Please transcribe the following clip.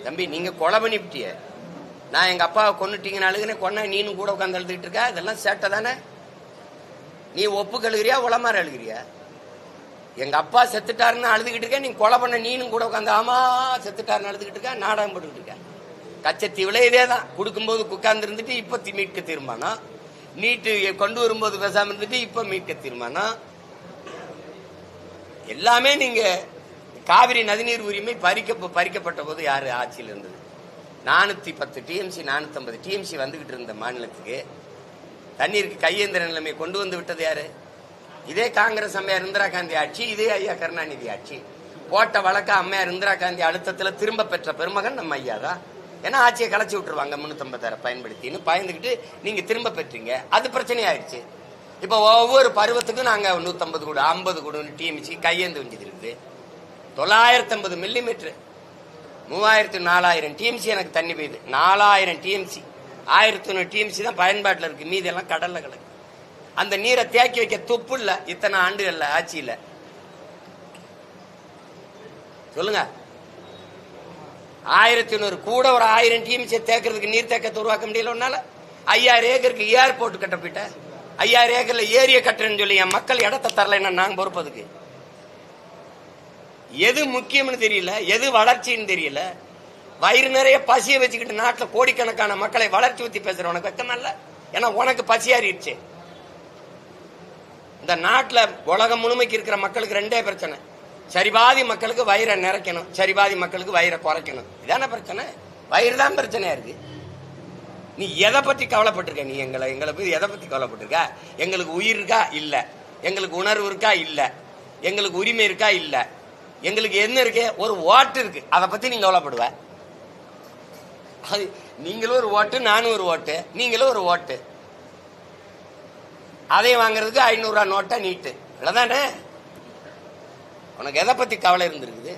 தம்பி நீங்க கொலை பண்ணிவிட்டிய. நான் எங்க அப்பாவை கொன்னுட்டீங்கன்னு அழுகுனே, கொன்னா நீனும் கூட உட்காந்து அழுதுகிட்டு இருக்கா. இதெல்லாம் சேட்டை தானே. நீ ஒப்பு கழுகிறியா உளமாற அழுகிறியா? எங்க அப்பா செத்துட்டாருன்னு அழுதுகிட்டு இருக்க, நீ கொலை பண்ண நீனும் கூட உட்காந்து ஆமா செத்துட்டாருன்னு அழுதுகிட்டு இருக்க, நாடகம் போட்டுக்கிட்டு இருக்க. கச்சத்தீவுல இதே தான். கொடுக்கும்போது உட்கார்ந்து இருந்துட்டு இப்ப மீட்க தீர்மானம், நீட்டு கொண்டு வரும்போது பேசாம இருந்துட்டு இப்ப மீட்க தீர்மானம். எல்லாமே நீங்க காவிரி நதிநீர் உரிமை பறிக்கப்பட்ட போது யாரு ஆட்சியில் இருந்தது? 410 டிஎம்சி 450 டிஎம்சி வந்துகிட்டு இருந்த மாநிலத்துக்கு தண்ணீருக்கு கையேந்திர நிலைமை கொண்டு வந்து விட்டது யாரு? இதே காங்கிரஸ் அம்மையார் இந்திரா காந்தி ஆட்சி, இதே ஐயா கருணாநிதி ஆட்சி. போட்ட வழக்க அம்மையார் இந்திரா காந்தி அழுத்தத்துல திரும்ப பெற்ற பெருமகன் நம்ம ஐயா தான். ஏன்னா ஆட்சியை கலைச்சி விட்டுருவாங்க 350 பயன்படுத்தின்னு பயந்துகிட்டு நீங்க திரும்ப பெற்றீங்க. அது பிரச்சனை ஆயிடுச்சு. இப்ப ஒவ்வொரு பருவத்துக்கும் நாங்க 150 கூட 50 கூட டிஎம்சி கையேந்து வஞ்சது இருக்குது. 950 மில்லிமீட்டர் 3000-4000 டிஎம்சி எனக்கு தண்ணி பெய்யுது. 4000 டிஎம்சி 1100 டிஎம்சி தான் பயன்பாட்டில் இருக்கு. மீதி எல்லாம் கடல்ல கிடக்கு. அந்த நீரை தேக்கி வைக்க துப்பு இல்ல. இத்தனை ஆண்டுகள்ல ஆட்சியில சொல்லுங்க. 1100 கூட ஒரு 1000 டிஎம்சி தேக்கிறதுக்கு நீர் தேக்கத்தை உருவாக்க முடியல. ஒன்னால 5000 ஏக்கருக்கு ஏர்போர்ட் கட்ட போயிட்ட. 5000 ஏக்கர்ல ஏரிய கட்டுறேன்னு சொல்லி என் மக்கள் இடத்தை தரலைன்னா நாங்க பொறுப்பதுக்கு. எது முக்கியம்னு தெரியல, எது வளர்ச்சின்னு தெரியல. வயிறு நிறைய பசியை வச்சுக்கிட்டு நாட்டில் கோடிக்கணக்கான மக்களை வளர்ச்சி ஊத்தி பேசுற உனக்கு வெக்கமா இல்ல? ஏன்னா உனக்கு பசியாறிடுச்சு. இந்த நாட்டில் உலகம் முழுமைக்கு இருக்கிற மக்களுக்கு ரெண்டே பிரச்சனை. சரிபாதி மக்களுக்கு வயிறை நிறைக்கணும், சரிபாதி மக்களுக்கு வயிறை குறைக்கணும். இதான பிரச்சனை. வயிறு தான் பிரச்சனையா இருக்கு. நீ எதை பத்தி கவலைப்பட்டிருக்க? நீ எங்களை போய் எதை பத்தி கவலைப்பட்டிருக்க? எங்களுக்கு உயிர் இருக்கா? இல்ல. எங்களுக்கு உணர்வு இருக்கா? இல்ல. எங்களுக்கு உரிமை இருக்கா? இல்ல. எங்களுக்கு என்ன இருக்கு? ஒரு ஓட்டு இருக்கு. அதை பத்தி நீங்க கவலைப்படுவ? அது நீங்களும் ஒரு ஓட்டு, நானும் ஒரு ஓட்டு, நீங்களும் ஒரு ஓட்டு. அதையும் வாங்குறதுக்கு 500 ரூபா நோட்டை நீட்டு. இல்லதானே? உனக்கு எதை பத்தி கவலை இருந்திருக்குது?